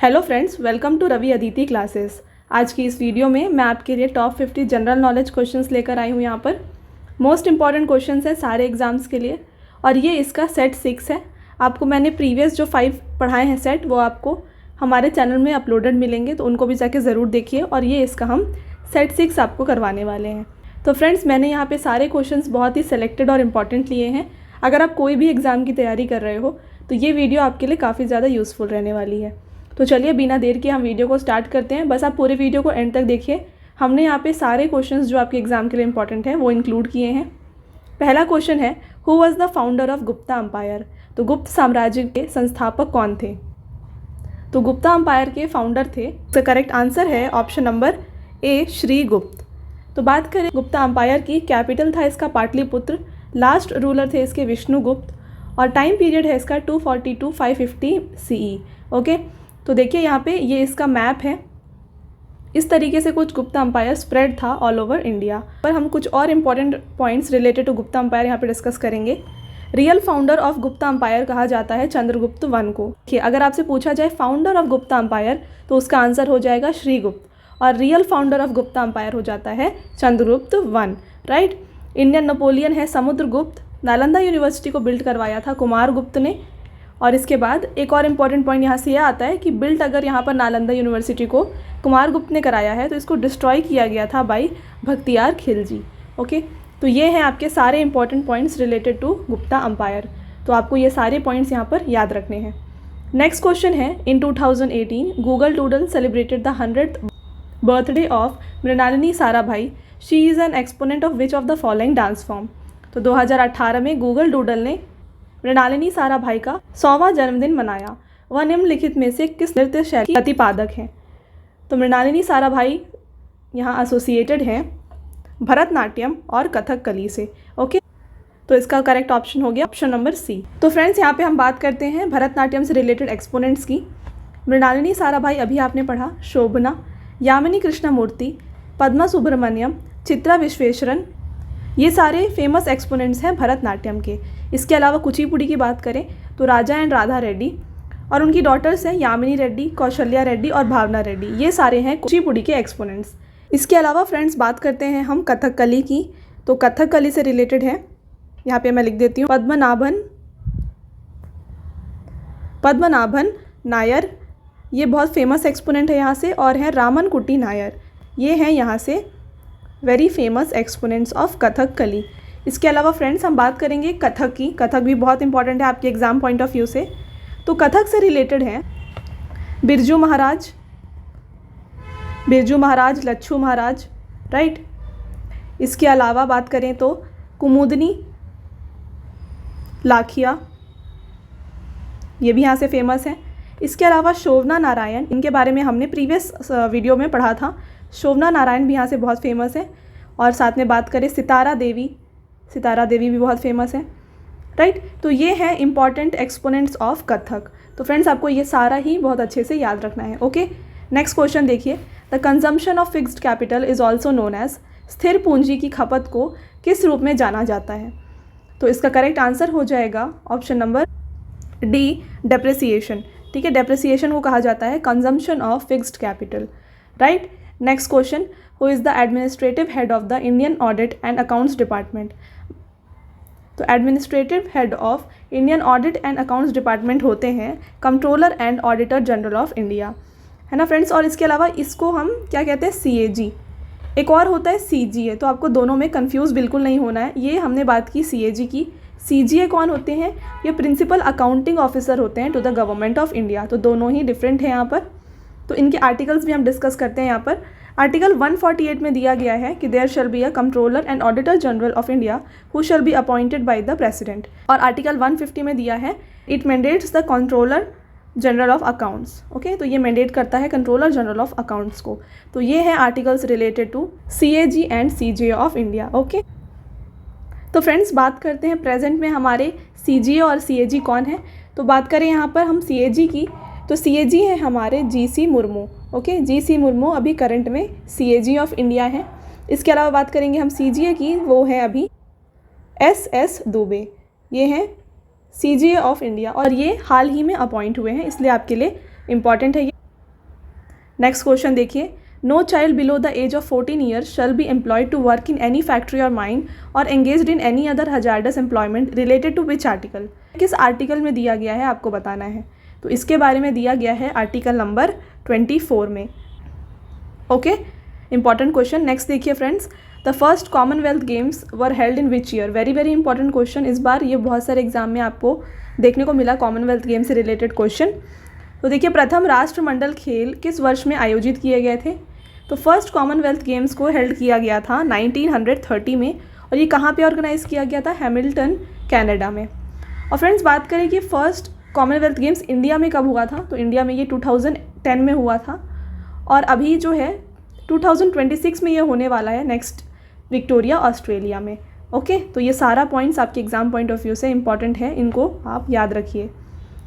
Hello friends, welcome to Ravi Aditi classes. आज की इस वीडियो में मैं आपके लिए टॉप 50 जनरल नॉलेज क्वेश्चंस लेकर आई हूँ। यहाँ पर मोस्ट इंपॉर्टेंट क्वेश्चंस हैं सारे एग्जाम्स के लिए, और ये इसका सेट 6 है। आपको मैंने प्रीवियस जो 5 पढ़ाए हैं सेट, वो आपको हमारे चैनल में अपलोडेड मिलेंगे, तो उनको भी जाके ज़रूर देखिए। और ये इसका हम सेट 6 आपको करवाने वाले हैं। तो फ्रेंड्स, मैंने यहाँ पर सारे क्वेश्चंस बहुत ही सिलेक्टेड और इम्पॉर्टेंट लिए हैं। अगर आप कोई भी एग्ज़ाम की तैयारी कर रहे हो तो ये वीडियो आपके लिए काफ़ी ज़्यादा यूज़फुल रहने वाली है। तो चलिए बिना देर के हम वीडियो को स्टार्ट करते हैं। बस आप पूरे वीडियो को एंड तक देखिए। हमने यहाँ पे सारे क्वेश्चंस जो आपके एग्जाम के लिए इंपॉर्टेंट हैं वो इंक्लूड किए हैं। पहला क्वेश्चन है, who was the founder of Gupta empire? तो गुप्त साम्राज्य के संस्थापक कौन थे? तो गुप्ता अम्पायर के फाउंडर थे। इसका करेक्ट आंसर है ऑप्शन नंबर ए, श्रीगुप्त। तो बात करें गुप्ता अम्पायर की, कैपिटल था इसका पाटलिपुत्र, लास्ट रूलर थे इसके विष्णुगुप्त, और टाइम पीरियड है इसका 240 to 550 CE। ओके, तो देखिए यहाँ पे ये इसका मैप है। इस तरीके से कुछ गुप्ता अम्पायर स्प्रेड था ऑल ओवर इंडिया। पर हम कुछ और important points related to Gupta empire यहाँ पे डिस्कस करेंगे। Real founder of Gupta empire कहा जाता है चंद्रगुप्त वन को। अगर आपसे पूछा जाए फाउंडर ऑफ गुप्ता अम्पायर तो उसका आंसर हो जाएगा श्रीगुप्त, और real founder of Gupta empire हो जाता है Chandragupta one. Right. Indian Napoleon है समुद्रगुप्त। नालंदा यूनिवर्सिटी को बिल्ड करवाया था कुमारगुप्त ने। और इसके बाद एक और इम्पॉर्टेंट पॉइंट यहाँ से यह आता है कि बिल्ड अगर यहाँ पर नालंदा यूनिवर्सिटी को कुमारगुप्त ने कराया है तो इसको डिस्ट्रॉय किया गया था बाई भक्तियार खिलजी। ओके, तो ये हैं आपके सारे important points related to Gupta empire. तो आपको ये सारे पॉइंट्स यहाँ पर याद रखने हैं। नेक्स्ट क्वेश्चन है, इन 2018 Google doodle celebrated the 100th birthday of Mrinalini Sarabhai. She is an exponent of which of the following dance form? तो 2018 में गूगल डूडल ने मृणालिनी साराभाई का 100वां जन्मदिन मनाया। वह निम्नलिखित में से किस नृत्य शैली की प्रतिपादक हैं? तो मृणालिनी साराभाई यहाँ एसोसिएटेड हैं भरतनाट्यम और कथकली से। ओके, तो इसका करेक्ट ऑप्शन हो गया ऑप्शन नंबर सी। तो फ्रेंड्स, यहाँ पे हम बात करते हैं भरतनाट्यम से रिलेटेड एक्सपोनेंट्स की। मृणालिनी साराभाई अभी आपने पढ़ा, शोभना, यामिनी कृष्णमूर्ति, पद्मा सुब्रमण्यम, चित्रा विश्वेश्वरन, ये सारे फेमस एक्सपोनेंट्स हैं भरतनाट्यम के। इसके अलावा कुचिपुड़ी की बात करें तो राजा एंड राधा रेड्डी, और उनकी डॉटर्स हैं यामिनी रेड्डी, कौशल्या रेड्डी और भावना रेड्डी। ये सारे हैं कुचिपुड़ी के एक्सपोनेंट्स। इसके अलावा फ्रेंड्स बात करते हैं हम कथकली की। तो कथकली से रिलेटेड है, यहाँ पे मैं लिख देती हूँ, पद्मनाभन नायर, ये बहुत फेमस एक्सपोनेंट है यहाँ से, और हैं रामनकुटी नायर। ये हैं यहाँ से very famous exponents of Kathakali. इसके अलावा फ्रेंड्स हम बात करेंगे कथक की। कथक भी बहुत इंपॉर्टेंट है आपके एग्जाम पॉइंट ऑफ व्यू से। तो कथक से रिलेटेड हैं बिरजू महाराज, लच्छू महाराज। राइट। इसके अलावा बात करें तो कुमुदनी, लाखिया, ये भी यहाँ से फेमस हैं। इसके अलावा शोभना नारायण, इनके बारे में हमने प्रीवियस वीडियो में पढ़ा था। शोभना नारायण भी यहाँ से बहुत फेमस है। और साथ में बात करें सितारा देवी भी बहुत फेमस है। राइट। तो ये हैं इंपॉर्टेंट एक्सपोनेंट्स ऑफ कथक। तो फ्रेंड्स, आपको ये सारा ही बहुत अच्छे से याद रखना है। ओके, नेक्स्ट क्वेश्चन देखिए, the consumption of fixed capital is also known as, स्थिर पूंजी की खपत को किस रूप में जाना जाता है? तो इसका करेक्ट आंसर हो जाएगा ऑप्शन नंबर डी, डेप्रिसिएशन। ठीक है, डेप्रिसिएशन को कहा जाता है consumption of fixed capital. Right. Next question, who is the administrative head of the Indian audit and accounts department? तो administrative head of Indian audit and accounts department होते हैं controller and auditor general of India, है ना friends. और इसके अलावा इसको हम क्या कहते हैं, CAG। एक और होता है CGA। तो आपको दोनों में कंफ्यूज बिल्कुल नहीं होना है। ये हमने बात की CAG की। CGA कौन होते हैं? ये प्रिंसिपल अकाउंटिंग ऑफिसर होते हैं to the government of India. तो दोनों ही डिफरेंट है यहाँ पर। तो इनके आर्टिकल्स भी हम डिस्कस करते हैं यहाँ पर। आर्टिकल 148 में दिया गया है कि there shall be a controller and auditor general of India who shall be appointed by the president. और आर्टिकल 150 में दिया है, it mandates the controller general of accounts. Okay, तो ये मैंडेट करता है कंट्रोलर जनरल ऑफ अकाउंट्स को। तो ये हैं articles related to CAG and CGA of India. Okay, तो फ्रेंड्स बात करते हैं प्रेजेंट में हमारे CGA और CAG कौन है। तो बात करें यहाँ पर हम CAG की, तो CAG है हमारे GC Murmu. Okay, GC Murmu अभी करंट में CAG ऑफ इंडिया है। इसके अलावा बात करेंगे हम CGA की, वो है अभी SS दुबे। ये हैं CGA ऑफ इंडिया, और ये हाल ही में अपॉइंट हुए हैं, इसलिए आपके लिए इम्पॉर्टेंट है ये। नेक्स्ट क्वेश्चन देखिए, no child below the age of 14 years shall be employed to work in any factory और माइन और engaged in any other hazardous employment related to which article. किस आर्टिकल में दिया गया है आपको बताना है। तो इसके बारे में दिया गया है आर्टिकल नंबर 24 में। Okay, important question. नेक्स्ट देखिए friends, the first Commonwealth games were held in which year. Very very important question. इस बार ये बहुत सारे एग्जाम में आपको देखने को मिला कॉमनवेल्थ गेम से रिलेटेड क्वेश्चन। तो देखिए, प्रथम राष्ट्रमंडल खेल किस वर्ष में आयोजित किए गए थे। तो फर्स्ट कॉमनवेल्थ गेम्स को हेल्ड किया गया था 1930 में, और ये कहाँ पे ऑर्गेनाइज किया गया था, हैमिल्टन कनाडा में। और फ्रेंड्स बात करें कि फर्स्ट कॉमनवेल्थ गेम्स इंडिया में कब हुआ था, तो इंडिया में ये 2010 में हुआ था, और अभी जो है 2026 में ये होने वाला है नेक्स्ट विक्टोरिया ऑस्ट्रेलिया में। ओके, तो ये सारा पॉइंट्स आपके एग्जाम पॉइंट ऑफ व्यू से इंपॉर्टेंट है, इनको आप याद रखिए।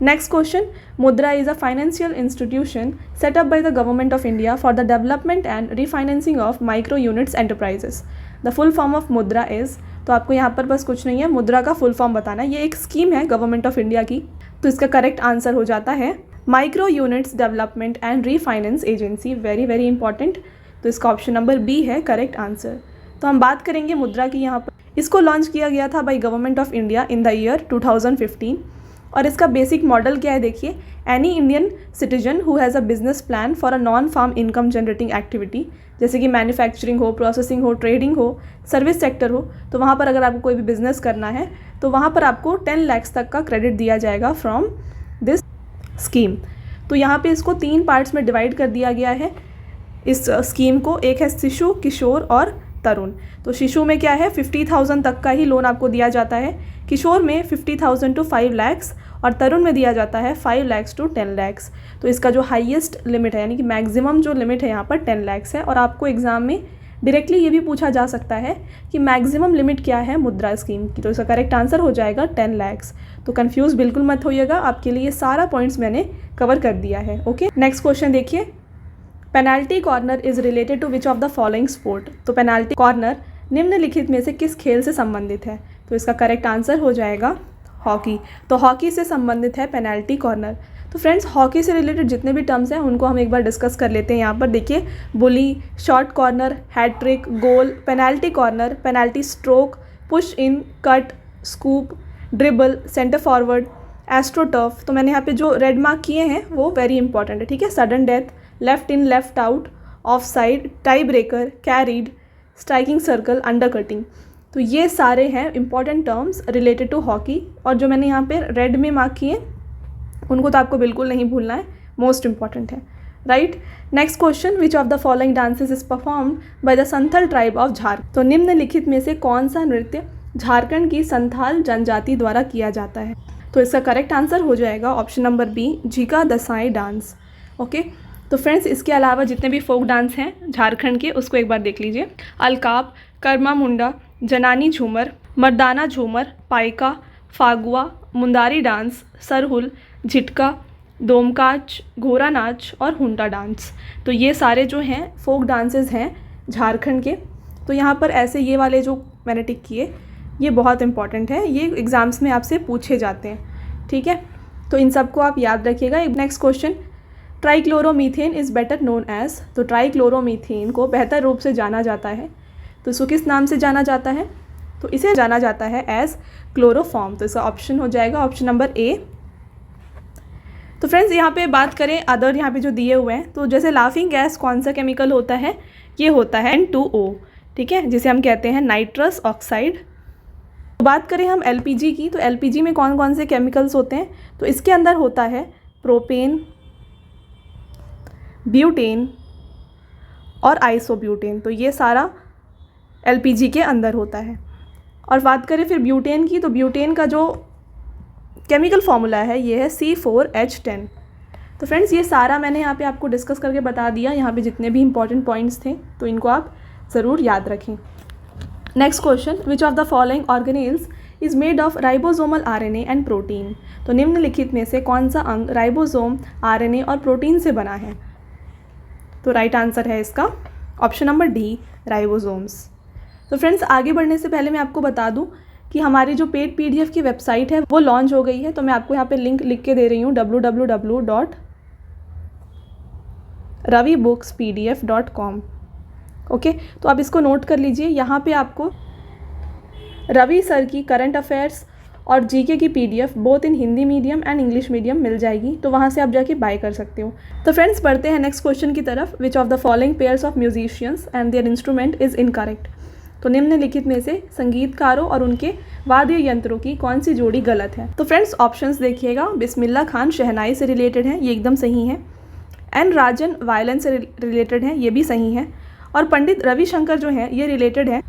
नेक्स्ट क्वेश्चन, मुद्रा is a financial institution set up by the government of India for the development and refinancing of micro units enterprises. The full form of मुद्रा is, तो आपको यहाँ पर बस कुछ नहीं है, मुद्रा का फुल फॉर्म बताना है। ये एक स्कीम है गवर्नमेंट ऑफ इंडिया की, तो इसका करेक्ट आंसर हो जाता है micro units development and refinance agency. Very very important, तो इसका ऑप्शन नंबर बी है करेक्ट आंसर। तो हम बात करेंगे मुद्रा की यहाँ पर। इसको लॉन्च किया गया था by government of India in the year 2015, और इसका बेसिक मॉडल क्या है देखिए, any Indian citizen who has a business plan for a non farm income generating activity, जैसे कि मैन्युफैक्चरिंग हो, प्रोसेसिंग हो, ट्रेडिंग हो, सर्विस सेक्टर हो, तो वहाँ पर अगर आपको कोई भी बिजनेस करना है तो वहाँ पर आपको 10 लाख तक का क्रेडिट दिया जाएगा फ्रॉम दिस स्कीम। तो यहाँ पे इसको 3 पार्ट्स में डिवाइड कर दिया गया है इस स्कीम को। एक है शिशु, किशोर और तरुण। तो शिशु में क्या है, 50,000 तक का ही लोन आपको दिया जाता है, किशोर में 50,000 टू 5 लाख, और तरुण में दिया जाता है 5 लाख टू 10 लाख। तो इसका जो हाईएस्ट लिमिट है, यानी कि मैक्सिमम जो लिमिट है यहाँ पर 10 लाख है। और आपको एग्जाम में डायरेक्टली ये भी पूछा जा सकता है कि मैक्सिमम लिमिट क्या है मुद्रा स्कीम की। तो इसका करेक्ट आंसर हो जाएगा 10 लाख। तो कंफ्यूज बिल्कुल मत होइएगा, आपके लिए सारा पॉइंट्स मैंने कवर कर दिया है। ओके, नेक्स्ट क्वेश्चन देखिए, penalty corner is related to which of the following sport. तो पेनाल्टी कॉर्नर निम्नलिखित में से किस खेल से संबंधित है। तो इसका करेक्ट आंसर हो जाएगा हॉकी। तो हॉकी से संबंधित है पेनाल्टी कॉर्नर। तो फ्रेंड्स हॉकी से रिलेटेड जितने भी टर्म्स हैं उनको हम एक बार डिस्कस कर लेते हैं। यहाँ पर देखिए, bully, short corner, hattrick, goal, penalty corner, penalty stroke, push in, cut, scoop, dribble, centre forward, astroturf. तो मैंने यहाँ पे जो रेड मार्क किए हैं वो वेरी इंपॉर्टेंट है, ठीक है। Sudden death, left in, left out, offside, tie breaker, carried, striking circle, undercutting. तो ये सारे हैं important terms related to hockey, और जो मैंने यहाँ पे रेड में मार्क किए उनको तो आपको बिल्कुल नहीं भूलना है, मोस्ट इंपॉर्टेंट है, right. Next question, which of the following dances is performed by the Santhal tribe of Jharkhand. तो निम्नलिखित में से कौन सा नृत्य झारखंड की संथाल जनजाति द्वारा किया जाता है। तो इसका करेक्ट आंसर हो जाएगा option number B, Jhika Dasai dance. Okay, तो फ्रेंड्स इसके अलावा जितने भी फोक डांस हैं झारखंड के उसको एक बार देख लीजिए। अलकाप, कर्मा मुंडा, जनानी झूमर, मर्दाना झूमर, पाइका, फागुआ, मुंदारी डांस, सरहुल, झिटका, दोमकाच, घोड़ा नाच और हुंटा डांस। तो ये सारे जो हैं फोक डांसेस हैं झारखंड के। तो यहाँ पर ऐसे ये वाले जो मैंने टिक किए ये बहुत इंपॉर्टेंट है, ये एग्ज़ाम्स में आपसे पूछे जाते हैं, ठीक है। तो इन सबको आप याद रखिएगा। Next question, trichloromethane is better known as. तो ट्राइक्लोरोमीथेन को बेहतर रूप से जाना जाता है, तो इसको किस नाम से जाना जाता है। तो इसे जाना जाता है एज क्लोरोफॉर्म। तो इसका ऑप्शन हो जाएगा ऑप्शन नंबर ए। तो फ्रेंड्स यहाँ पे बात करें अदर यहाँ पे जो दिए हुए हैं, तो जैसे लाफिंग गैस कौन सा केमिकल होता है, ये होता है N2O, ठीक है, जिसे हम कहते हैं नाइट्रस ऑक्साइड। तो बात करें हम LPG की, तो LPG में कौन कौन से केमिकल्स होते हैं। तो इसके अंदर होता है प्रोपेन, ब्यूटेन और आइसोब्यूटेन। तो ये सारा LPG के अंदर होता है। और बात करें फिर ब्यूटेन की, तो ब्यूटेन का जो केमिकल फॉर्मूला है ये है C4H10। तो फ्रेंड्स ये सारा मैंने यहाँ पे आपको डिस्कस करके बता दिया। यहाँ पे जितने भी इंपॉर्टेंट पॉइंट्स थे तो इनको आप ज़रूर याद रखें। Next question, which of the following organelles is made of ribosomal RNA and protein. तो निम्नलिखित में से कौन सा अंग राइबोसोम, RNA और प्रोटीन से बना है। तो राइट आंसर है इसका ऑप्शन नंबर डी, राइबोसोम्स। तो फ्रेंड्स आगे बढ़ने से पहले मैं आपको बता दूं कि हमारी जो पेड PDF की वेबसाइट है वो लॉन्च हो गई है। तो मैं आपको यहाँ पे लिंक लिख के दे रही हूँ, ravibooks.pdf.com। ओके, तो आप इसको नोट कर लीजिए। यहाँ पे आपको रवि सर की करंट अफेयर्स और जीके की PDF both in Hindi medium and English medium मिल जाएगी, तो वहाँ से आप जाके बाय कर सकते हो। तो फ्रेंड्स, बढ़ते हैं नेक्स्ट क्वेश्चन की तरफ। Which of the following pairs of musicians and their instrument is incorrect. तो निम्नलिखित में से संगीतकारों और उनके वाद्य यंत्रों की कौन सी जोड़ी गलत है। तो फ्रेंड्स, ऑप्शंस देखिएगा। बिस्मिल्लाह खान शहनाई से रिलेटेड है, ये एकदम सही है। एन राजन वायलिन से रिलेटेड है, ये भी सही है। और पंडित रविशंकर जो है ये रिलेटेड है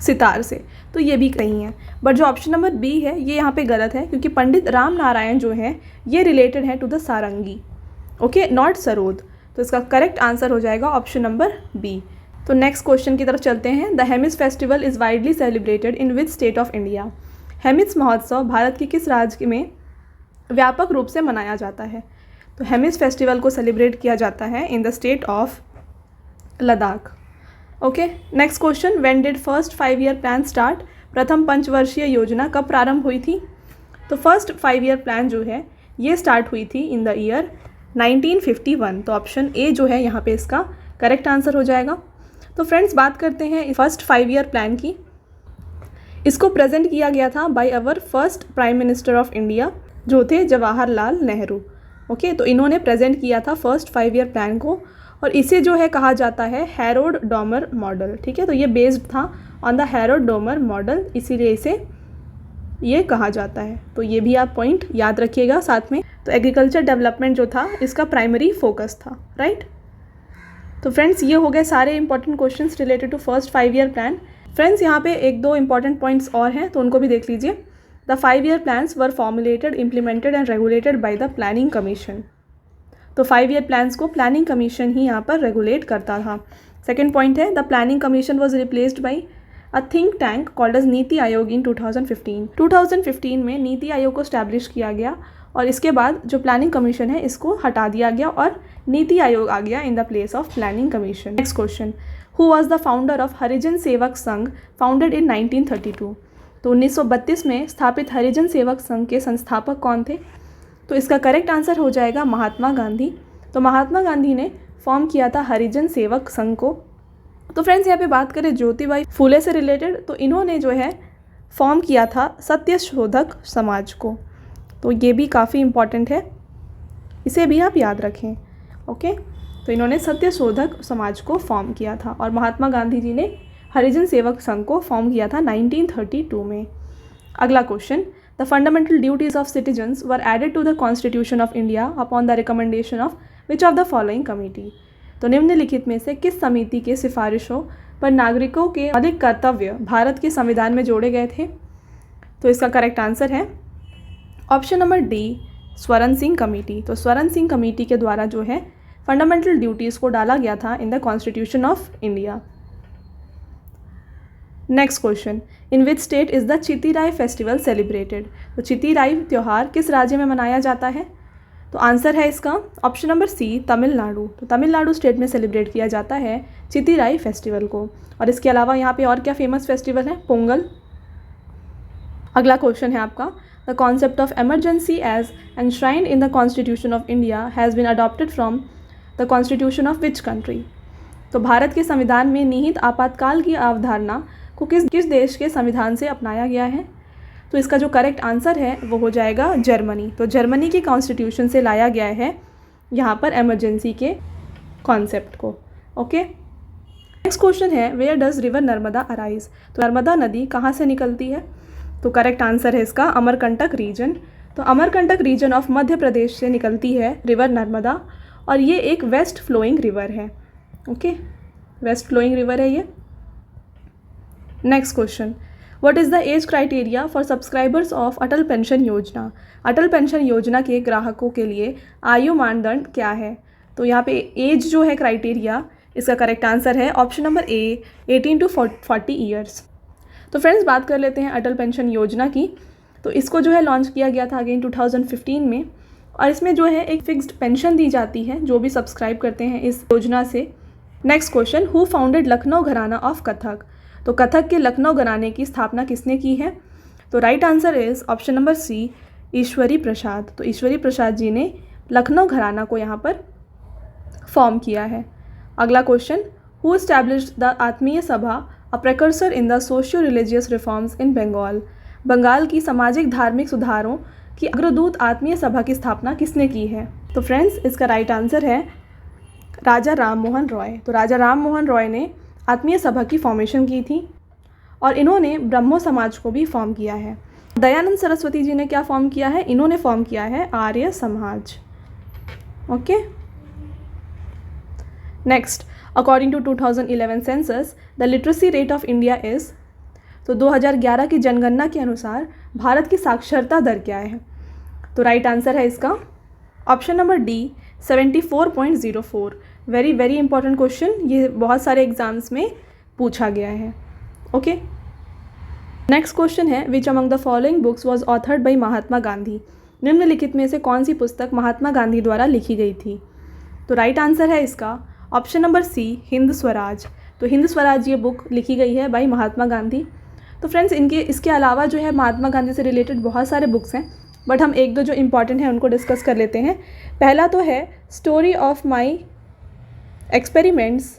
सितार से, तो ये भी सही है। बट जो ऑप्शन नंबर बी है ये यहाँ पे गलत है, क्योंकि पंडित राम नारायण जो है ये रिलेटेड है to the sarangi, okay, not sarod. तो इसका करेक्ट आंसर हो जाएगा ऑप्शन नंबर बी। तो नेक्स्ट क्वेश्चन की तरफ चलते हैं। The Hemis festival is widely celebrated in which state of India. Hemis महोत्सव भारत के किस राज्य में व्यापक रूप से मनाया जाता है। तो हेमिस फेस्टिवल को सेलिब्रेट किया जाता है in the state of Ladakh. Okay, next question. When did first 5 year plan start. प्रथम पंचवर्षीय योजना कब प्रारंभ हुई थी। तो फर्स्ट 5 ईयर प्लान जो है ये स्टार्ट हुई थी इन द ईयर 1951। तो ऑप्शन ए जो है यहाँ पे इसका करेक्ट आंसर हो जाएगा। तो फ्रेंड्स, बात करते हैं फर्स्ट 5 ईयर प्लान की। इसको प्रेजेंट किया गया था by our first prime minister of India जो थे जवाहरलाल नेहरू। ओके, तो इन्होंने प्रेजेंट किया था फर्स्ट 5 ईयर प्लान को, और इसे जो है कहा जाता है हैरोल्ड डॉमर मॉडल। ठीक है, तो ये बेस्ड था on the Harold Domar model, इसीलिए इसे ये कहा जाता है। तो ये भी आप पॉइंट याद रखिएगा साथ में। तो एग्रीकल्चर डेवलपमेंट जो था इसका प्राइमरी फोकस था, राइट। तो फ्रेंड्स, ये हो गए सारे important questions related to first 5 year plan. Friends, यहाँ पे 1-2 इंपॉर्टेंट पॉइंट्स और हैं, तो उनको भी देख लीजिए। The 5 year plans were formulated, implemented and regulated by the planning commission. तो 5 ईयर प्लान्स को प्लानिंग कमीशन ही यहाँ पर रेगुलेट करता था। सेकेंड पॉइंट है the planning commission was replaced by a think tank called as NITI Aayog इन 2015। 2015 में नीति आयोग को स्टैब्लिश किया गया, और इसके बाद जो प्लानिंग कमीशन है इसको हटा दिया गया और नीति आयोग आ गया in the place of planning commission. Next question. Who was the founder of Harijan Sevak Sangh founded in 1932। तो 1932 में स्थापित हरिजन सेवक संघ के संस्थापक कौन थे। तो इसका करेक्ट आंसर हो जाएगा महात्मा गांधी। तो महात्मा गांधी ने फॉर्म किया था हरिजन सेवक संघ को। तो फ्रेंड्स, यहाँ पे बात करें ज्योतिबाई फूले से रिलेटेड, तो इन्होंने जो है फॉर्म किया था सत्यशोधक समाज को। तो ये भी काफ़ी इम्पॉर्टेंट है, इसे भी आप याद रखें। ओके, तो इन्होंने सत्यशोधक समाज को फॉर्म किया था, और महात्मा गांधी जी ने हरिजन सेवक संघ को फॉर्म किया था 1932 में। अगला question. The fundamental duties of citizens were added to the constitution of India upon the recommendation of which of the following committee. तो निम्नलिखित में से किस समिति के सिफारिशों पर नागरिकों के मौलिक कर्तव्य भारत के संविधान में जोड़े गए थे। तो इसका करेक्ट आंसर है option number D, Swaran Singh committee. तो स्वरण सिंह कमेटी के द्वारा जो है फंडामेंटल ड्यूटीज़ को डाला गया था in the constitution of India. Next question. In which state is the Chithirai festival celebrated. तो चितिराई त्यौहार किस राज्य में मनाया जाता है। तो आंसर है इसका ऑप्शन नंबर सी, तमिलनाडु। तो तमिलनाडु स्टेट में सेलिब्रेट किया जाता है चितिराई फेस्टिवल को। और इसके अलावा यहाँ पे और क्या फेमस फेस्टिवल है, पोंगल। अगला क्वेश्चन है आपका। The concept of emergency as enshrined in the constitution of India has been adopted from the constitution of which country. तो भारत के संविधान में निहित आपातकाल की अवधारणा को किस देश के संविधान से अपनाया गया है। तो इसका जो करेक्ट आंसर है वो हो जाएगा जर्मनी। तो जर्मनी के कॉन्स्टिट्यूशन से लाया गया है यहाँ पर एमरजेंसी के कॉन्सेप्ट को। ओके, नेक्स्ट क्वेश्चन है where does river Narmada arise. तो नर्मदा नदी कहाँ से निकलती है। तो करेक्ट आंसर है इसका अमरकंटक रीजन। तो अमरकंटक रीजन ऑफ मध्य प्रदेश से निकलती है रिवर नर्मदा, और ये एक वेस्ट फ्लोइंग रिवर है। ओके, वेस्ट फ्लोइंग रिवर है ये। Next question. What is the age criteria for subscribers of Atal pension योजना। अटल पेंशन योजना के ग्राहकों के लिए आयु मानदंड क्या है। तो यहाँ पे एज जो है क्राइटेरिया, इसका करेक्ट आंसर है option number A, 18 to 40 years. तो फ्रेंड्स, बात कर लेते हैं अटल पेंशन योजना की। तो इसको जो है लॉन्च किया गया था अगेन 2015 में, और इसमें जो है एक फिक्स्ड पेंशन दी जाती है जो भी सब्सक्राइब करते हैं इस योजना से। Next question. Who founded Lucknow घराना ऑफ कथक। तो कथक के लखनऊ घराने की स्थापना किसने की है। तो right answer is option number C, Ishwari Prasad. तो ईश्वरी प्रसाद जी ने लखनऊ घराना को यहाँ पर फॉर्म किया है। अगला question, who established the Atmiya Sabha, a precursor in the socio religious reforms in Bengal. Bengal की सामाजिक धार्मिक सुधारों की अग्रदूत आत्मीय सभा की स्थापना किसने की है? तो फ्रेंड्स, इसका राइट आंसर है राजा राम मोहन रॉय। तो राजा राम मोहन रॉय ने आत्मीय सभा की फॉर्मेशन की थी और इन्होंने ब्रह्मो समाज को भी फॉर्म किया है। दयानंद सरस्वती जी ने क्या फॉर्म किया है? इन्होंने फॉर्म किया है Arya Samaj. Okay, next, according to 2011 census the literacy rate of India is. तो 2011 की जनगणना के अनुसार भारत की साक्षरता दर क्या है? तो राइट आंसर है इसका option number D, 74.04। Very very important question, ये बहुत सारे एग्जाम्स में पूछा गया है। ओके, नेक्स्ट क्वेश्चन है, which among the following books was authored by Mahatma Gandhi. निम्नलिखित में से कौन सी पुस्तक महात्मा गांधी द्वारा लिखी गई थी? तो राइट आंसर है इसका option number C, Hind Swaraj. तो हिंद स्वराज ये बुक लिखी गई है बाई महात्मा गांधी। तो फ्रेंड्स, इसके अलावा जो है महात्मा गांधी से रिलेटेड बहुत सारे बुक्स हैं, बट हम एक दो जो इम्पॉर्टेंट हैं उनको डिस्कस कर लेते हैं। पहला तो है story of my experiments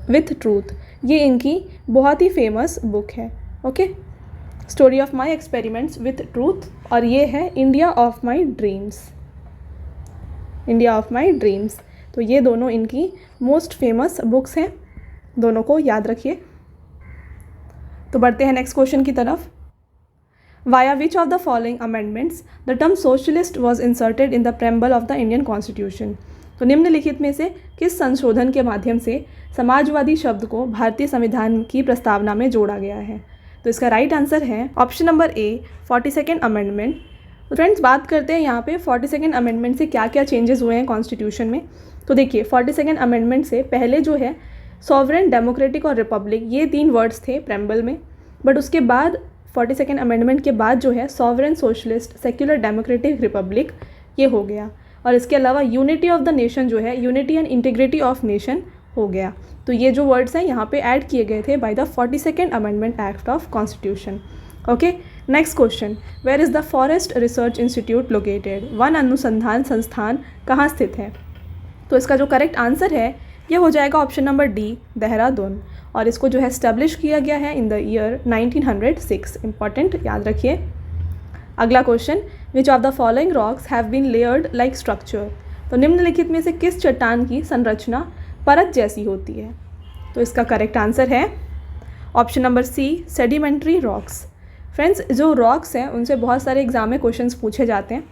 with truth. ये इनकी बहुत ही फेमस बुक है। Okay, story of my experiments with truth, और ये है India of my dreams. India of my dreams. तो ये दोनों इनकी मोस्ट फेमस बुक्स हैं, दोनों को याद रखिए। तो बढ़ते हैं नेक्स्ट क्वेश्चन की तरफ। Via which of the following amendments the term socialist was inserted in the preamble of the Indian constitution. तो निम्नलिखित में से किस संशोधन के माध्यम से समाजवादी शब्द को भारतीय संविधान की प्रस्तावना में जोड़ा गया है? तो इसका राइट आंसर है ऑप्शन नंबर ए, 42nd अमेंडमेंट। तो फ्रेंड्स, बात करते हैं यहाँ पे 42nd अमेंडमेंट से क्या क्या चेंजेस हुए हैं कॉन्स्टिट्यूशन में। तो देखिए, 42nd अमेंडमेंट से पहले जो है सॉवरेन, डेमोक्रेटिक और रिपब्लिक, ये 3 वर्ड्स थे प्रेम्बल में, बट उसके बाद 42nd अमेंडमेंट के बाद जो है sovereign, socialist, secular, democratic, Republic, ये हो गया। और इसके अलावा यूनिटी ऑफ द नेशन जो है, unity and integrity of nation हो गया। तो ये जो वर्ड्स हैं यहाँ पे ऐड किए गए थे by the 42nd amendment act of constitution. Okay, next question, where is the forest research institute located. वन अनुसंधान संस्थान कहाँ स्थित है? तो इसका जो करेक्ट आंसर है ये हो जाएगा ऑप्शन नंबर डी, देहरादून। और इसको जो है स्टैब्लिश किया गया है इन द ईयर 1906। इंपॉर्टेंट, याद रखिए। अगला question, which of the following rocks have been layered like structure. तो निम्नलिखित में से किस चट्टान की संरचना परत जैसी होती है? तो इसका करेक्ट आंसर है option number C, sedimentary rocks. Friends, जो रॉक्स हैं उनसे बहुत सारे एग्जाम में क्वेश्चंस पूछे जाते हैं।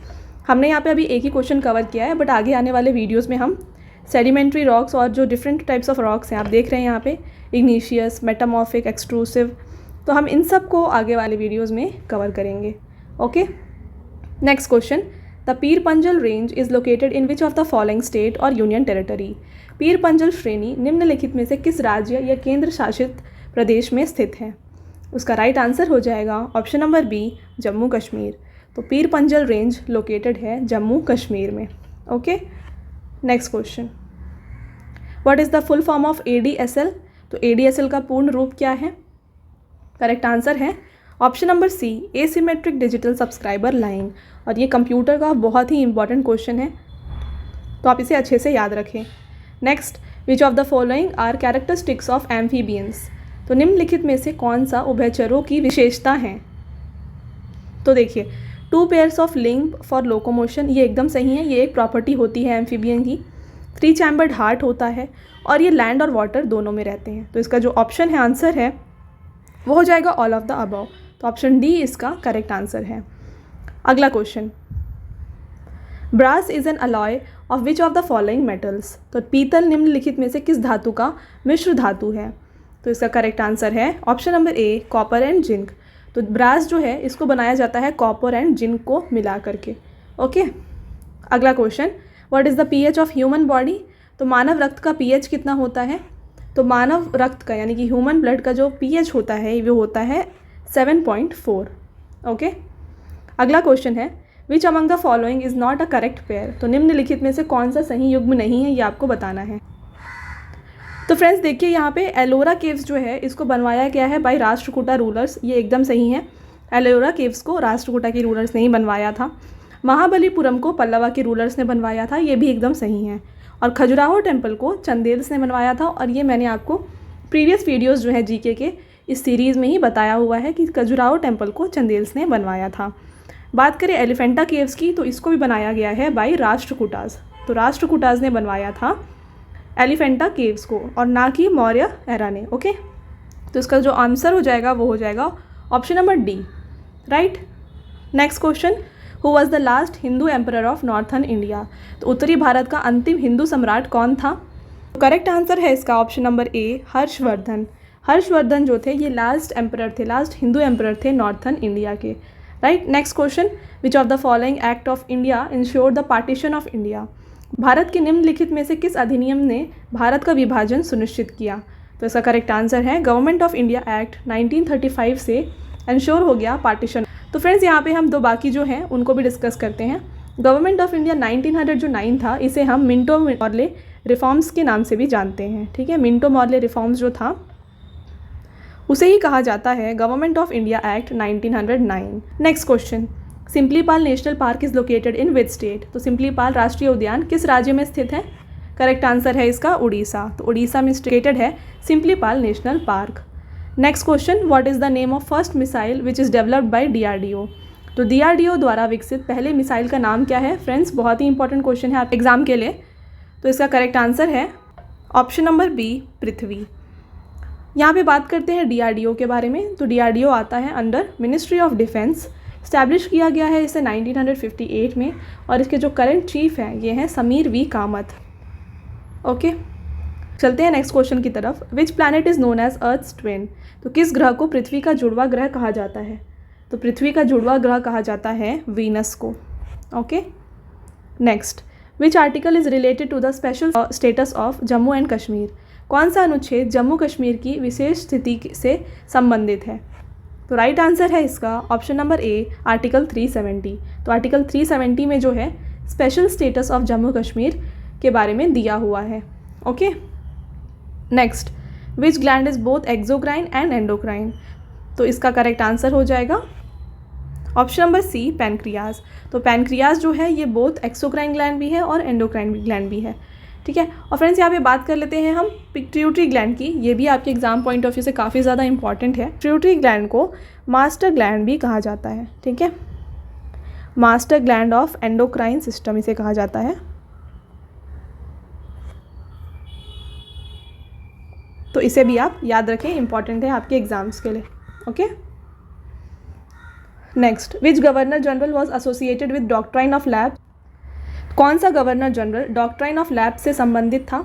हमने यहाँ पे अभी एक ही क्वेश्चन कवर किया है, बट आगे आने वाले वीडियोस में हम सेडिमेंट्री रॉक्स और जो डिफरेंट टाइप्स ऑफ रॉक्स हैं आप देख रहे हैं यहाँ पे, इग्नीशियस, मेटामॉर्फिक, एक्सट्रूसिव, तो हम इन सब को आगे वाले वीडियोज़ में कवर करेंगे। Okay, next question, the Pir Panjal range is located in which of the following state और यूनियन टेरिटरी। पीर पंजल श्रेणी निम्नलिखित में से किस राज्य या केंद्र शासित प्रदेश में स्थित है? उसका राइट आंसर हो जाएगा option number B, Jammu Kashmir. तो पीर पंजल रेंज लोकेटेड है जम्मू कश्मीर में। Okay, next question, what is the full form of ADSL। तो ADSL का पूर्ण रूप क्या है? करेक्ट आंसर है option number C, asymmetric digital subscriber line. और ये कंप्यूटर का बहुत ही इंपॉर्टेंट क्वेश्चन है, तो आप इसे अच्छे से याद रखें। Next, which of the following are characteristics of amphibians. तो निम्नलिखित में से कौन सा उभयचरों की विशेषता है? तो देखिए, 2 pairs of limb for locomotion, ये एकदम सही है, ये एक प्रॉपर्टी होती है एम्फीबियन की। 3 चैम्बर्ड हार्ट होता है और ये लैंड और वाटर दोनों में रहते हैं। तो इसका जो ऑप्शन है, आंसर है, वो हो जाएगा ऑल ऑफ द अबव। तो ऑप्शन डी इसका करेक्ट आंसर है। अगला question, brass is an alloy of which of the following metals. तो पीतल निम्नलिखित में से किस धातु का मिश्र धातु है? तो इसका करेक्ट आंसर है option number A, copper and zinc. तो ब्रास जो है इसको बनाया जाता है कॉपर एंड जिंक को मिला करके। ओके, अगला question, what is the pH of human body. तो मानव रक्त का pH कितना होता है? तो मानव रक्त का यानी कि ह्यूमन ब्लड का जो pH होता है वो होता है 7.4। ओके, अगला क्वेश्चन है, which among the following is not a correct pair. तो निम्नलिखित में से कौन सा सही युग्म नहीं है, ये आपको बताना है। तो फ्रेंड्स देखिए, यहाँ पे एलोरा केव्स जो है इसको बनवाया गया है बाय राष्ट्रकूटा रूलर्स, ये एकदम सही है। एलोरा केव्स को राष्ट्रकूटा के रूलर्स ने ही बनवाया था। महाबलीपुरम को पल्लवा के रूलर्स ने बनवाया था, ये भी एकदम सही है। और खजुराहो टेम्पल को चंदेल्स ने बनवाया था। और ये मैंने आपको प्रीवियस वीडियोस जो है जीके के इस सीरीज़ में ही बताया हुआ है कि खजुराहो टेम्पल को चंदेल्स ने बनवाया था। बात करें एलिफेंटा केव्स की, तो इसको भी बनाया गया है बाई राष्ट्रकूटाज। तो राष्ट्रकूटाज ने बनवाया था एलिफेंटा केव्स को और ना कि मौर्य एरा ने। ओके, तो इसका जो आंसर हो जाएगा वो हो जाएगा option number D, right. Next question, who was the last Hindu emperor of northern India. तो उत्तरी भारत का अंतिम हिंदू सम्राट कौन था। तो करेक्ट आंसर है इसका ऑप्शन नंबर ए, हर्षवर्धन। हर्षवर्धन जो थे ये लास्ट एम्परर थे, लास्ट हिंदू एम्परर थे नॉर्थर्न इंडिया के, right. Next question, which of the following act of India ensure the partition of India. Bharat के निम्नलिखित में से किस अधिनियम ने भारत का विभाजन सुनिश्चित किया। तो इसका करेक्ट आंसर है गवर्नमेंट ऑफ इंडिया एक्ट 1935 से इंश्योर हो गया पार्टीशन। तो फ्रेंड्स यहाँ पे हम दो बाकी जो हैं उनको भी डिस्कस करते हैं। गवर्नमेंट ऑफ इंडिया 1900 जो 9 था, इसे हम मिंटो मॉर्ले रिफॉर्म्स के नाम से भी जानते हैं, ठीक है। मिंटो मॉर्ले रिफॉर्म्स जो था उसे ही कहा जाता है government of India act 1909। Next question, Simlipal national park is located in which state. तो सिम्पलीपाल राष्ट्रीय उद्यान किस राज्य में स्थित है। करेक्ट आंसर है इसका उड़ीसा। तो उड़ीसा में लोकेटेड है Simlipal national park. Next question, what is the name of first missile which is developed by DRDO। तो DRDO द्वारा विकसित पहले मिसाइल का नाम क्या है। फ्रेंड्स बहुत ही इंपॉर्टेंट क्वेश्चन है आप एग्जाम के लिए। तो इसका करेक्ट आंसर है ऑप्शन नंबर बी, पृथ्वी। यहाँ पे बात करते हैं DRDO के बारे में। तो DRDO आता है under ministry of defence. Establish किया गया है इसे 1958 में और इसके जो करंट चीफ हैं ये हैं समीर वी कामत। ओके, चलते हैं नेक्स्ट क्वेश्चन की तरफ। Which planet is known as earth's twin. तो किस ग्रह को पृथ्वी का जुड़वा ग्रह कहा जाता है। तो पृथ्वी का जुड़वा ग्रह कहा जाता है वीनस को। Okay, next, which article is related to the special status of Jammu and Kashmir. कौन सा अनुच्छेद जम्मू कश्मीर की विशेष स्थिति से संबंधित है। तो राइट आंसर है इसका ऑप्शन नंबर ए, आर्टिकल 370। तो आर्टिकल 370 में जो है special status of Jammu Kashmir के बारे में दिया हुआ है। Okay, next, which gland is both exocrine and endocrine. तो इसका करेक्ट आंसर हो जाएगा ऑप्शन नंबर सी, पैनक्रियाज। तो पैनक्रियाज जो है ये बोथ एक्सोक्राइन ग्लैंड भी है और एंडोक्राइन ग्लैंड भी है, ठीक है। और फ्रेंड्स यहाँ पे बात कर लेते हैं हम पिट्यूटरी ग्लैंड की। ये भी आपके एग्जाम पॉइंट ऑफ व्यू से काफ़ी ज़्यादा इंपॉर्टेंट है। पिट्यूटरी ग्लैंड को मास्टर ग्लैंड भी कहा जाता है, ठीक है। Master gland of endocrine system इसे कहा जाता है। तो इसे भी आप याद रखें, इंपॉर्टेंट है आपके एग्जाम्स के लिए। Okay, next, which governor general was associated with doctrine of lapse. कौन सा governor general doctrine of lapse से संबंधित था।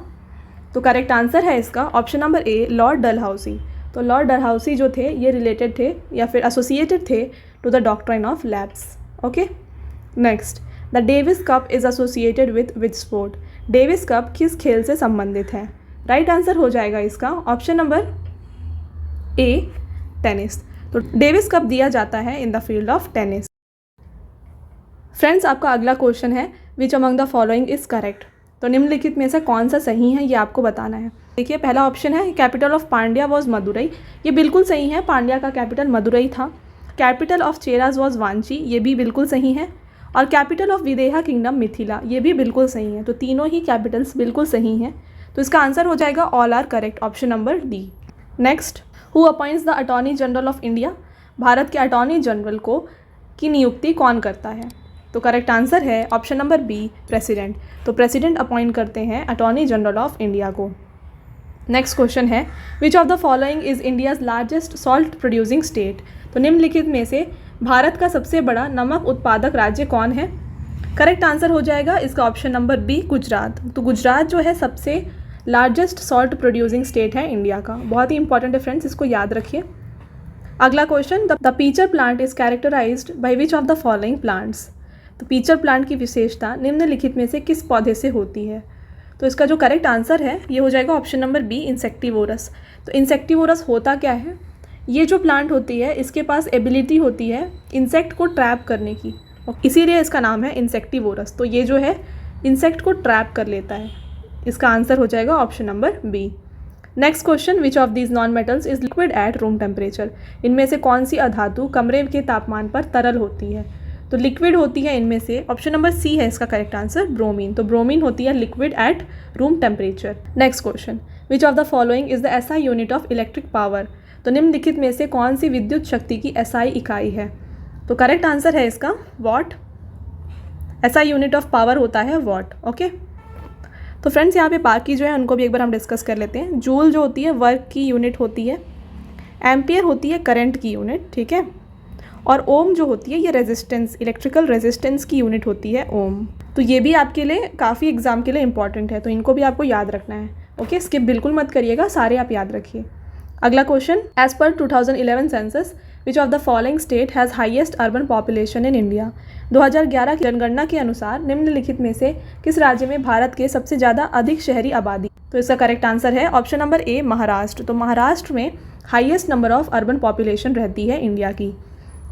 तो करेक्ट आंसर है इसका option number A, Lord Dalhousie. तो लॉर्ड डलहौसी जो थे ये रिलेटेड थे या फिर एसोसिएटेड थे to the doctrine of lapse. Okay, next, the Davis cup is associated with which sport. Davis cup किस खेल से संबंधित है। राइट आंसर हो जाएगा इसका ऑप्शन नंबर ए, टेनिस। तो डेविस कप दिया जाता है in the field of tennis. Friends आपका अगला क्वेश्चन है, which among the following is correct. तो निम्नलिखित में से कौन सा सही है ये आपको बताना है। देखिए पहला ऑप्शन है capital of Pandya was Madurai. ये बिल्कुल सही है, पांड्या का कैपिटल मदुरई था। कैपिटल ऑफ चेराज वॉज वांची, ये भी बिल्कुल सही है। और कैपिटल ऑफ विदेहा किंगडम मिथिला, ये भी बिल्कुल सही है। तो तीनों ही कैपिटल्स बिल्कुल सही हैं। तो इसका आंसर हो जाएगा all are correct, option number D. Next, who appoints the attorney general of India. Bharat के अटॉर्नी जनरल को की नियुक्ति कौन करता है। तो करेक्ट आंसर है ऑप्शन नंबर बी, प्रेसिडेंट। तो प्रेसिडेंट अपॉइंट करते हैं अटॉर्नी जनरल ऑफ इंडिया को। नेक्स्ट क्वेश्चन है, विच of the following is India's largest salt producing state. तो निम्नलिखित में से भारत का सबसे बड़ा नमक उत्पादक राज्य कौन है। करेक्ट आंसर हो जाएगा इसका ऑप्शन नंबर बी, गुजरात। तो गुजरात जो है सबसे लार्जेस्ट सॉल्ट प्रोड्यूसिंग स्टेट है इंडिया का। बहुत ही इंपॉर्टेंट है फ्रेंड्स, इसको याद रखिए। अगला question, the pitcher plant is characterized by which of the following plants. तो पीचर प्लांट की विशेषता निम्नलिखित में से किस पौधे से होती है। तो इसका जो करेक्ट आंसर है ये हो जाएगा ऑप्शन नंबर बी, इंसेक्टिवोरस। तो इंसेक्टिवोरस होता क्या है, ये जो प्लांट होती है इसके पास एबिलिटी होती है इंसेक्ट को ट्रैप करने की, और इसीलिए इसका नाम है इंसेक्टिवोरस। तो ये जो है इंसेक्ट को ट्रैप कर लेता है। इसका आंसर हो जाएगा option number B. Next question, which of these non metals is liquid at room temperature. इनमें से कौन सी अधातु कमरे के तापमान पर तरल होती है। तो लिक्विड होती है इनमें से, ऑप्शन नंबर सी है इसका करेक्ट आंसर, ब्रोमीन। तो ब्रोमीन होती है liquid at room temperature. Next question, which of the following is the SI unit of electric power. तो निम्नलिखित में से कौन सी विद्युत शक्ति की एसआई इकाई है। तो करेक्ट आंसर है इसका what. SI unit of power होता है वॉट। ओके, तो फ्रेंड्स यहाँ पे बाकी जो है उनको भी एक बार हम डिस्कस कर लेते हैं। जूल जो होती है वर्क की यूनिट होती है, एम्पियर होती है करंट की यूनिट, ठीक है, और ओम जो होती है ये रेजिस्टेंस, इलेक्ट्रिकल रेजिस्टेंस की यूनिट होती है ओम। तो ये भी आपके लिए काफ़ी एग्जाम के लिए इंपॉर्टेंट है, तो इनको भी आपको याद रखना है। ओके, स्किप बिल्कुल मत करिएगा, सारे आप याद रखिए। अगला question, as per 2011 census which of the following state has highest urban population in India. 2011 की जनगणना के अनुसार निम्नलिखित में से किस राज्य में भारत के सबसे ज़्यादा अधिक शहरी आबादी। तो इसका करेक्ट आंसर है ऑप्शन नंबर ए, महाराष्ट्र। तो महाराष्ट्र में highest number of urban population रहती है इंडिया की।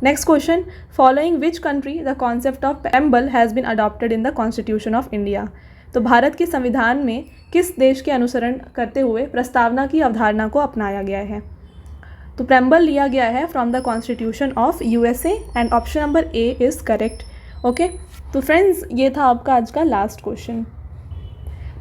Next question, following which country the concept of preamble has been adopted in the constitution of India. तो भारत के संविधान में किस देश के अनुसरण करते हुए प्रस्तावना की अवधारणा को अपनाया गया है। तो प्रेम्बल लिया गया है from the constitution of USA and option number A is correct. Okay, तो फ्रेंड्स ये था आपका आज का लास्ट क्वेश्चन।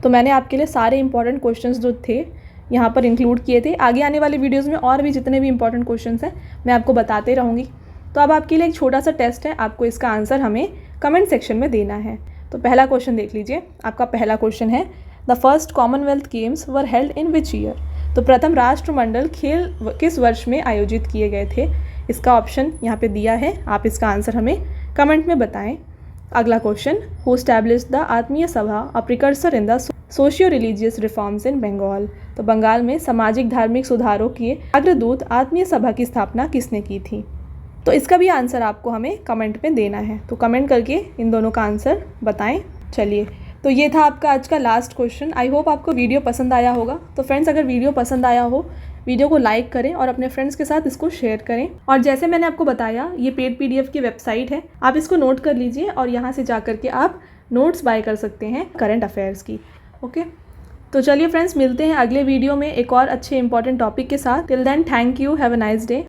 तो मैंने आपके लिए सारे इंपॉर्टेंट क्वेश्चंस जो थे यहाँ पर इंक्लूड किए थे। आगे आने वाले वीडियोज़ में और भी जितने भी इंपॉर्टेंट क्वेश्चंस हैं मैं आपको बताते रहूँगी। तो अब आपके लिए एक छोटा सा टेस्ट है, आपको इसका आंसर हमें कमेंट सेक्शन में देना है। तो पहला क्वेश्चन देख लीजिए। आपका पहला क्वेश्चन है, the first Commonwealth games were held in which year. तो प्रथम राष्ट्रमंडल खेल किस वर्ष में आयोजित किए गए थे। इसका ऑप्शन यहाँ पे दिया है, आप इसका आंसर हमें कमेंट में बताएं। अगला question, who established the Atmiya Sabha, a precursor in the socio religious reforms in Bengal. तो बंगाल में सामाजिक धार्मिक सुधारों के अग्रदूत आत्मीय सभा की स्थापना किसने की थी। तो इसका भी आंसर आपको हमें कमेंट में देना है, तो कमेंट करके इन दोनों का आंसर बताएं। चलिए, तो ये था आपका आज का लास्ट क्वेश्चन। आई होप आपको वीडियो पसंद आया होगा। तो फ्रेंड्स, अगर वीडियो पसंद आया हो, वीडियो को लाइक करें और अपने फ्रेंड्स के साथ इसको शेयर करें। और जैसे मैंने आपको बताया, ये पेड पीडीएफ की वेबसाइट है, आप इसको नोट कर लीजिए और यहाँ से जा करके आप नोट्स बाय कर सकते हैं करंट अफेयर्स की। ओके, तो चलिए फ्रेंड्स, मिलते हैं अगले वीडियो में एक और अच्छे इंपॉर्टेंट टॉपिक के साथ। Till then, thank you, have a nice day.